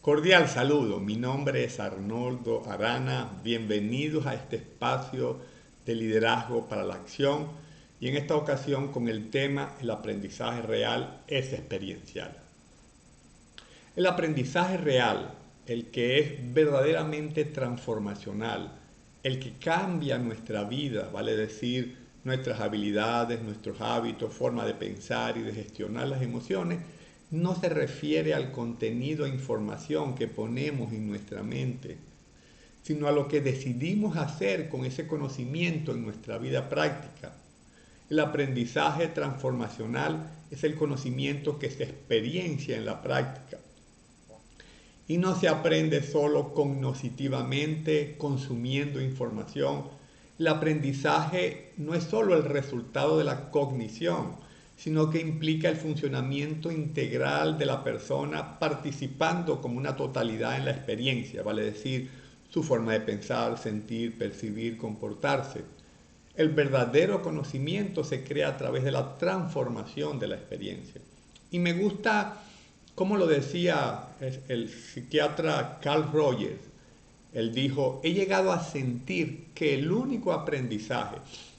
Cordial saludo, mi nombre es Arnoldo Arana, bienvenidos a este espacio de liderazgo para la acción y en esta ocasión con el tema el aprendizaje real es experiencial. El aprendizaje real, el que es verdaderamente transformacional, el que cambia nuestra vida, vale decir nuestras habilidades, nuestros hábitos, forma de pensar y de gestionar las emociones, no se refiere al contenido e información que ponemos en nuestra mente, sino a lo que decidimos hacer con ese conocimiento en nuestra vida práctica. El aprendizaje transformacional es el conocimiento que se experiencia en la práctica y no se aprende solo cognitivamente, consumiendo información. El aprendizaje no es solo el resultado de la cognición, sino que implica el funcionamiento integral de la persona participando como una totalidad en la experiencia, vale decir, su forma de pensar, sentir, percibir, comportarse. El verdadero conocimiento se crea a través de la transformación de la experiencia. Y me gusta cómo lo decía el psiquiatra Carl Rogers. Él dijo, he llegado a sentir que el único aprendizaje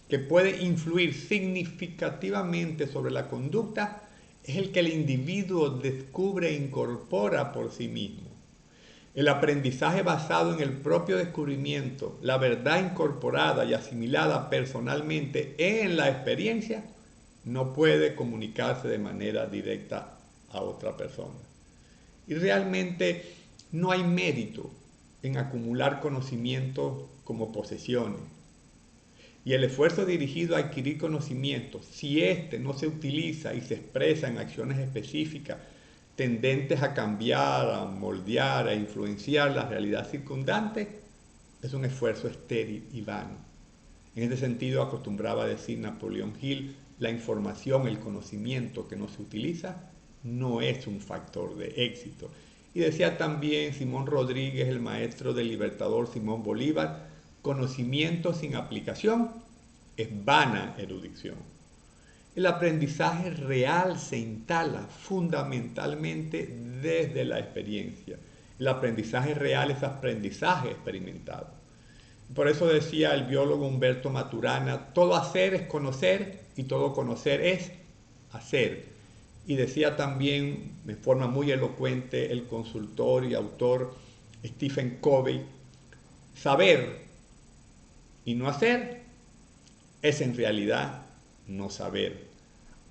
que puede influir significativamente sobre la conducta es el que el individuo descubre e incorpora por sí mismo. El aprendizaje basado en el propio descubrimiento, la verdad incorporada y asimilada personalmente en la experiencia, no puede comunicarse de manera directa a otra persona. Y realmente no hay mérito en acumular conocimiento como posesiones. Y el esfuerzo dirigido a adquirir conocimiento, si éste no se utiliza y se expresa en acciones específicas tendentes a cambiar, a moldear, a influenciar la realidad circundante, es un esfuerzo estéril y vano. En este sentido, acostumbraba a decir Napoleón Hill, la información, el conocimiento que no se utiliza, no es un factor de éxito. Y decía también Simón Rodríguez, el maestro del libertador Simón Bolívar, conocimiento sin aplicación es vana erudición. El aprendizaje real se instala fundamentalmente desde la experiencia. El aprendizaje real es aprendizaje experimentado. Por eso decía el biólogo Humberto Maturana, todo hacer es conocer y todo conocer es hacer. Y decía también, de forma muy elocuente, el consultor y autor Stephen Covey, saber y no hacer es en realidad no saber.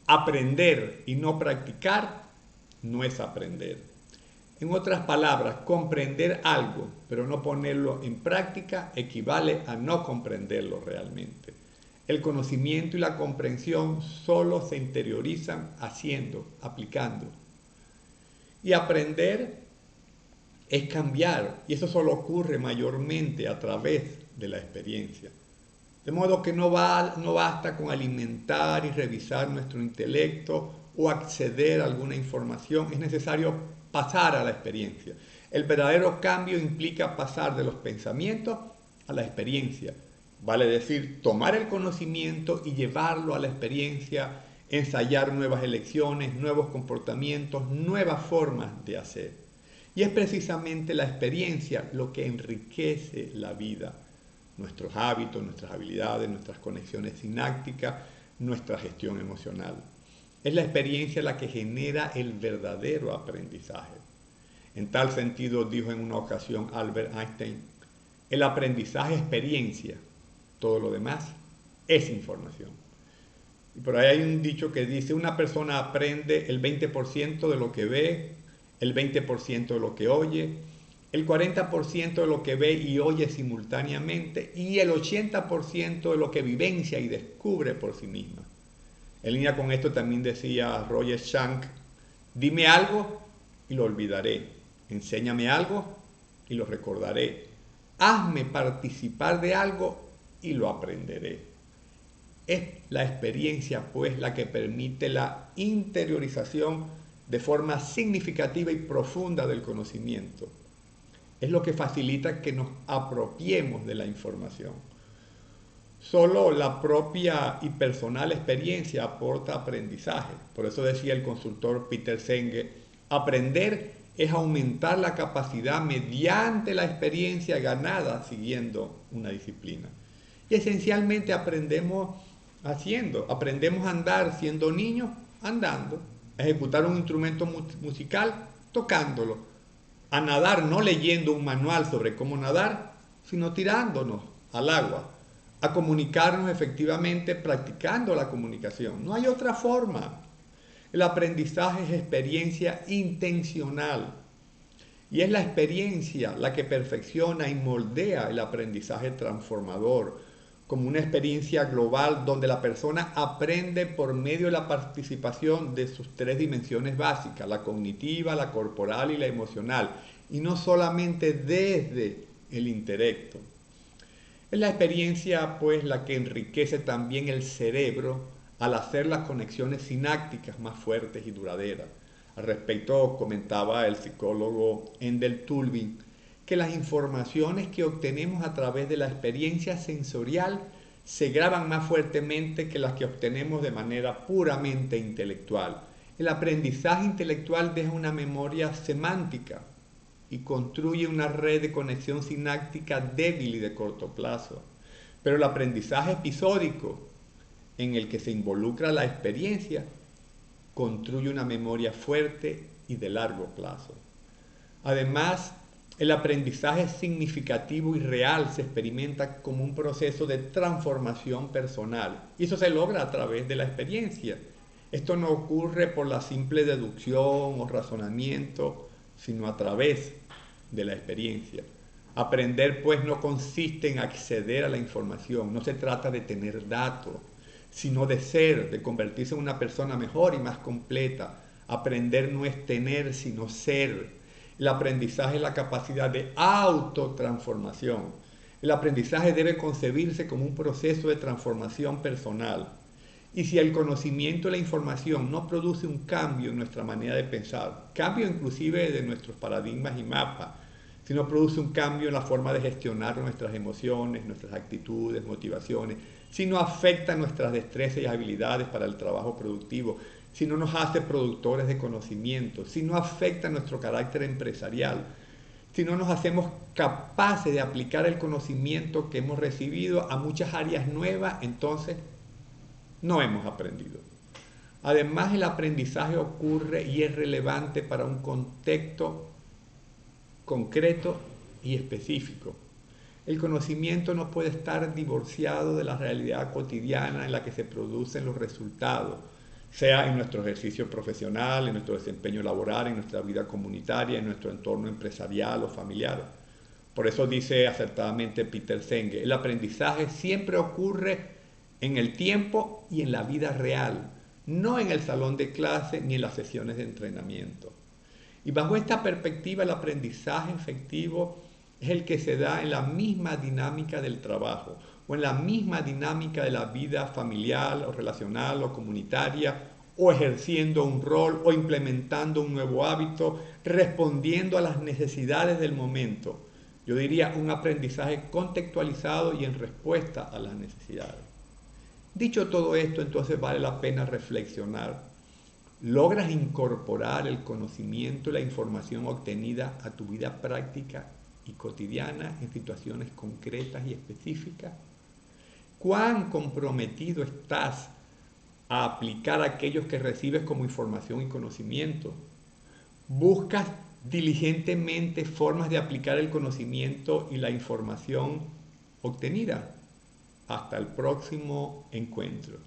Aprender y no practicar no es aprender. En otras palabras, comprender algo pero no ponerlo en práctica equivale a no comprenderlo realmente. El conocimiento y la comprensión solo se interiorizan haciendo, aplicando. Y aprender es cambiar, y eso solo ocurre mayormente a través de la experiencia. De modo que no basta con alimentar y revisar nuestro intelecto o acceder a alguna información, es necesario pasar a la experiencia. El verdadero cambio implica pasar de los pensamientos a la experiencia. Vale decir, tomar el conocimiento y llevarlo a la experiencia, ensayar nuevas elecciones, nuevos comportamientos, nuevas formas de hacer. Y es precisamente la experiencia lo que enriquece la vida. Nuestros hábitos, nuestras habilidades, nuestras conexiones sinápticas, nuestra gestión emocional. Es la experiencia la que genera el verdadero aprendizaje. En tal sentido, dijo en una ocasión Albert Einstein, el aprendizaje es experiencia, todo lo demás es información. Y por ahí hay un dicho que dice, una persona aprende el 20% de lo que ve, el 20% de lo que oye, el 40% de lo que ve y oye simultáneamente y el 80% de lo que vivencia y descubre por sí misma. En línea con esto también decía Roger Schank, dime algo y lo olvidaré, enséñame algo y lo recordaré, hazme participar de algo y lo aprenderé. Es la experiencia, pues, la que permite la interiorización de forma significativa y profunda del conocimiento. Es lo que facilita que nos apropiemos de la información. Solo la propia y personal experiencia aporta aprendizaje. Por eso decía el consultor Peter Senge, aprender es aumentar la capacidad mediante la experiencia ganada siguiendo una disciplina. Y esencialmente aprendemos aprendemos a andar siendo niños, andando, a ejecutar un instrumento musical, tocándolo, a nadar no leyendo un manual sobre cómo nadar, sino tirándonos al agua, a comunicarnos efectivamente practicando la comunicación. No hay otra forma. El aprendizaje es experiencia intencional y es la experiencia la que perfecciona y moldea el aprendizaje transformador como una experiencia global donde la persona aprende por medio de la participación de sus tres dimensiones básicas, la cognitiva, la corporal y la emocional, y no solamente desde el intelecto. Es la experiencia, pues, la que enriquece también el cerebro al hacer las conexiones sinápticas más fuertes y duraderas. Al respecto, comentaba el psicólogo Endel Tulving que las informaciones que obtenemos a través de la experiencia sensorial se graban más fuertemente que las que obtenemos de manera puramente intelectual. El aprendizaje intelectual deja una memoria semántica y construye una red de conexión sináptica débil y de corto plazo. Pero el aprendizaje episódico, en el que se involucra la experiencia, construye una memoria fuerte y de largo plazo. Además, el aprendizaje significativo y real se experimenta como un proceso de transformación personal y eso se logra a través de la experiencia. Esto no ocurre por la simple deducción o razonamiento, sino a través de la experiencia. Aprender, pues, no consiste en acceder a la información, no se trata de tener datos, sino de ser, de convertirse en una persona mejor y más completa. Aprender no es tener, sino ser. El aprendizaje es la capacidad de autotransformación. El aprendizaje debe concebirse como un proceso de transformación personal. Y si el conocimiento y la información no produce un cambio en nuestra manera de pensar, cambio inclusive de nuestros paradigmas y mapas, si no produce un cambio en la forma de gestionar nuestras emociones, nuestras actitudes, motivaciones, si no afecta nuestras destrezas y habilidades para el trabajo productivo, si no nos hace productores de conocimiento, si no afecta nuestro carácter empresarial, si no nos hacemos capaces de aplicar el conocimiento que hemos recibido a muchas áreas nuevas, entonces no hemos aprendido. Además, el aprendizaje ocurre y es relevante para un contexto concreto y específico. El conocimiento no puede estar divorciado de la realidad cotidiana en la que se producen los resultados, sea en nuestro ejercicio profesional, en nuestro desempeño laboral, en nuestra vida comunitaria, en nuestro entorno empresarial o familiar. Por eso dice acertadamente Peter Senge, el aprendizaje siempre ocurre en el tiempo y en la vida real, no en el salón de clase ni en las sesiones de entrenamiento. Y bajo esta perspectiva, el aprendizaje efectivo es el que se da en la misma dinámica del trabajo o en la misma dinámica de la vida familiar o relacional o comunitaria o ejerciendo un rol o implementando un nuevo hábito, respondiendo a las necesidades del momento. Yo diría un aprendizaje contextualizado y en respuesta a las necesidades. Dicho todo esto, entonces vale la pena reflexionar. ¿Logras incorporar el conocimiento y la información obtenida a tu vida práctica y cotidiana en situaciones concretas y específicas? ¿Cuán comprometido estás a aplicar aquellos que recibes como información y conocimiento? ¿Buscas diligentemente formas de aplicar el conocimiento y la información obtenida? Hasta el próximo encuentro.